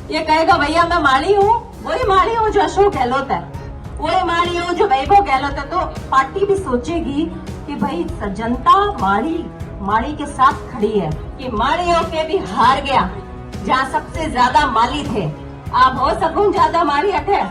ये कहेगा भैया मैं माड़ी हूँ, वही माड़ी हूँ जो अशोक गहलोत है, वही माड़ी हूँ जो वैभव गहलोत है। तो पार्टी भी सोचेगी कि भाई जनता माड़ी के साथ खड़ी है, कि माड़ियों के भी हार गया जहाँ सबसे ज्यादा माली थे, आप हो सकूं ज्यादा माड़ी हटे।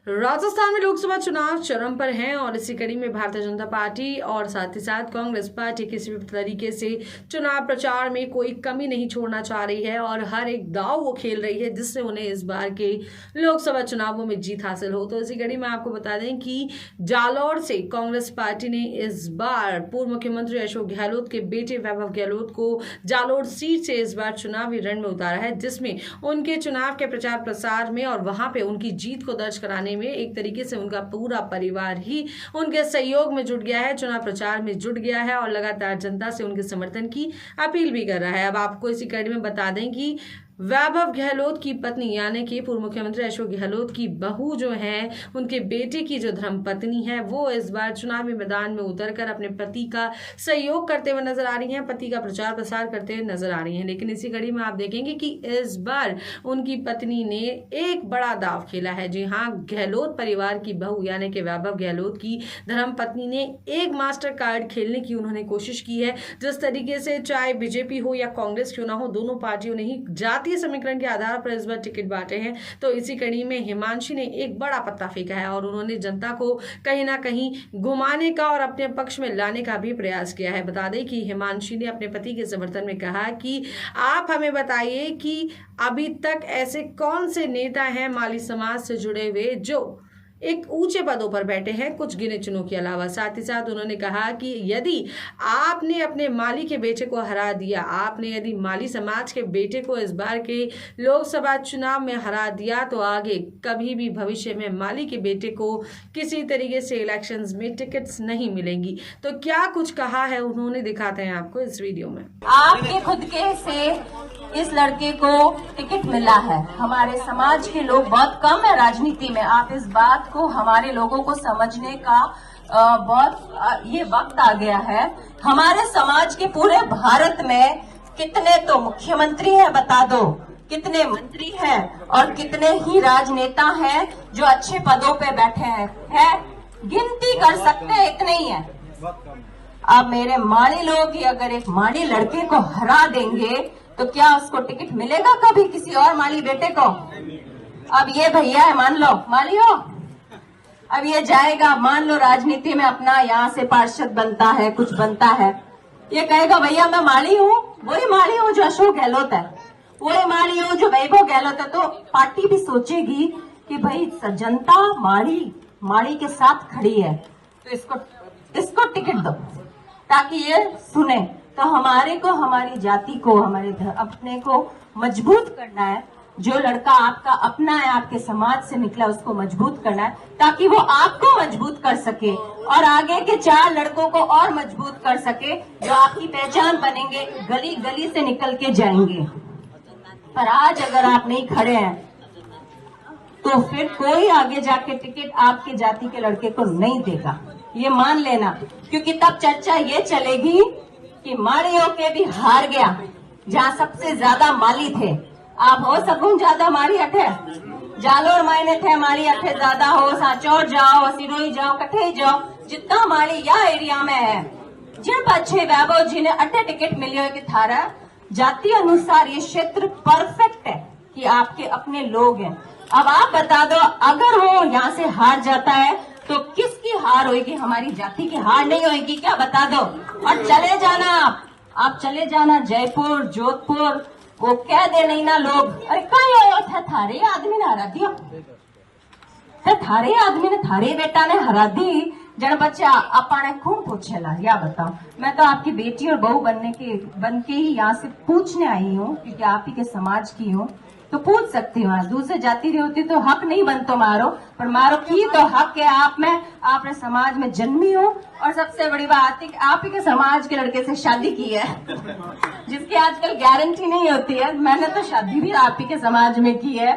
राजस्थान में लोकसभा चुनाव चरम पर हैं और इसी कड़ी में भारतीय जनता पार्टी और साथ ही साथ कांग्रेस पार्टी किसी भी तरीके से चुनाव प्रचार में कोई कमी नहीं छोड़ना चाह रही है और हर एक दांव वो खेल रही है जिससे उन्हें इस बार के लोकसभा चुनावों में जीत हासिल हो। तो इसी कड़ी में आपको बता दें कि जालौर से कांग्रेस पार्टी ने इस बार पूर्व मुख्यमंत्री अशोक गहलोत के बेटे वैभव गहलोत को जालौर सीट से इस बार चुनावी रण में उतारा है, जिसमें उनके चुनाव के प्रचार प्रसार में और वहां पे उनकी जीत को दर्ज कराने में एक तरीके से उनका पूरा परिवार ही उनके सहयोग में जुट गया है, चुनाव प्रचार में जुट गया है और लगातार जनता से उनके समर्थन की अपील भी कर रहा है। अब आपको इसी कड़ी में बता दें कि वैभव गहलोत की पत्नी यानी कि पूर्व मुख्यमंत्री अशोक गहलोत की बहू जो है, उनके बेटे की जो धर्मपत्नी है, वो इस बार चुनावी मैदान में उतरकर अपने पति का सहयोग करते हुए नजर आ रही हैं, पति का प्रचार प्रसार करते हुए नजर आ रही हैं। लेकिन इसी कड़ी में आप देखेंगे कि इस बार उनकी पत्नी ने एक बड़ा दाव खेला है। जी हाँ, गहलोत परिवार की बहू यानी कि वैभव गहलोत की धर्मपत्नी ने एक मास्टर कार्ड खेलने की उन्होंने कोशिश की है। जिस तरीके से चाहे बीजेपी हो या कांग्रेस क्यों ना हो, दोनों पार्टियों ने ही जातीय समीकरण के आधार पर इस बार टिकट बांटे हैं। तो इसी कड़ी में हिमांशी ने एक बड़ा पत्ता फेंका है और उन्होंने जनता को कहीं ना कहीं घुमाने का और अपने पक्ष में लाने का भी प्रयास किया है। बता दें कि हिमांशी ने अपने पति के समर्थन में कहा कि आप हमें बताइए कि अभी तक ऐसे कौन से नेता हैं माली समाज से जुड़े हुए जो एक ऊंचे पदों पर बैठे हैं, कुछ गिने चुनों के अलावा। साथ ही साथ उन्होंने कहा कि यदि आपने अपने माली के बेटे को हरा दिया, आपने यदि माली समाज के बेटे को इस बार के लोकसभा चुनाव में हरा दिया, तो आगे कभी भी भविष्य में माली के बेटे को किसी तरीके से इलेक्शंस में टिकट्स नहीं मिलेंगी। तो क्या कुछ कहा है उन्होंने, दिखाते हैं आपको इस वीडियो में। आपके खुद के से इस लड़के को टिकट मिला है, हमारे समाज के लोग बहुत कम है राजनीति में, आप इस बात को हमारे लोगों को समझने का बहुत ये वक्त आ गया है। हमारे समाज के पूरे भारत में कितने तो मुख्यमंत्री हैं बता दो, कितने मंत्री हैं और कितने ही राजनेता हैं जो अच्छे पदों पे बैठे हैं, गिनती कर सकते हैं, इतने ही हैं। अब मेरे माड़ी लोग ही अगर एक माड़ी लड़के को हरा देंगे तो क्या उसको टिकट मिलेगा कभी किसी और माली बेटे को? अब ये भैया है, मान लो माली हो, अब ये जाएगा, मान लो राजनीति में अपना यहाँ से पार्षद बनता है, कुछ बनता है, ये कहेगा भैया मैं माली हूँ, वही माली हूँ जो अशोक गहलोत है, वही माली हूँ जो वैभव गहलोत है। तो पार्टी भी सोचेगी कि भाई जनता माड़ी के साथ खड़ी है, तो इसको टिकट दो ताकि ये सुने। तो हमारे को, हमारी जाति को, हमारे अपने को मजबूत करना है। जो लड़का आपका अपना है, आपके समाज से निकला, उसको मजबूत करना है ताकि वो आपको मजबूत कर सके और आगे के 4 लड़कों को और मजबूत कर सके, जो आपकी पहचान बनेंगे, गली गली से निकल के जाएंगे। पर आज अगर आप नहीं खड़े हैं तो फिर कोई आगे जाके टिकट आपके जाति के लड़के को नहीं देगा, ये मान लेना। क्योंकि तब चर्चा ये चलेगी कि माड़ियों के भी हार गया जहाँ सबसे ज्यादा माली थे, आप हो सकूं ज्यादा मारी अठे, जालोर मायने थे मारी अठे ज्यादा हो, साचौर जाओ, सिरोही जाओ, कठे जाओ, जितना माली या एरिया में है, जिन अच्छे वैभव जी ने अठे टिकट मिली हो कि थारा जाति अनुसार ये क्षेत्र परफेक्ट है कि आपके अपने लोग हैं। अब आप बता दो, अगर वो यहाँ से हार जाता है तो किसकी हार होगी? हमारी जाति की हार नहीं होगी क्या? बता दो। और चले जाना आप चले जाना जयपुर, जोधपुर, वो कह दे नहीं ना लोग, अरे कहीं हो था थारे आदमी ने हरा दिया, थारे आदमी ने, थारे बेटा ने हरा दी, जन बच्चा अपने खून पूछेला। या बताओ, मैं तो आपकी बेटी और बहू बन के ही यहाँ से पूछने आई हूँ, क्योंकि आप ही के समाज की हूँ, तो पूछ सकती हूँ। दूसरे जाति रही होती तो हक नहीं बनतो मारो, पर मारो की तो हक है आप में, आपने समाज में जन्मी हो और सबसे बड़ी बात है कि आप ही के समाज के लड़के से शादी की है, जिसकी आजकल गारंटी नहीं होती है। मैंने तो शादी भी आप ही के समाज में की है।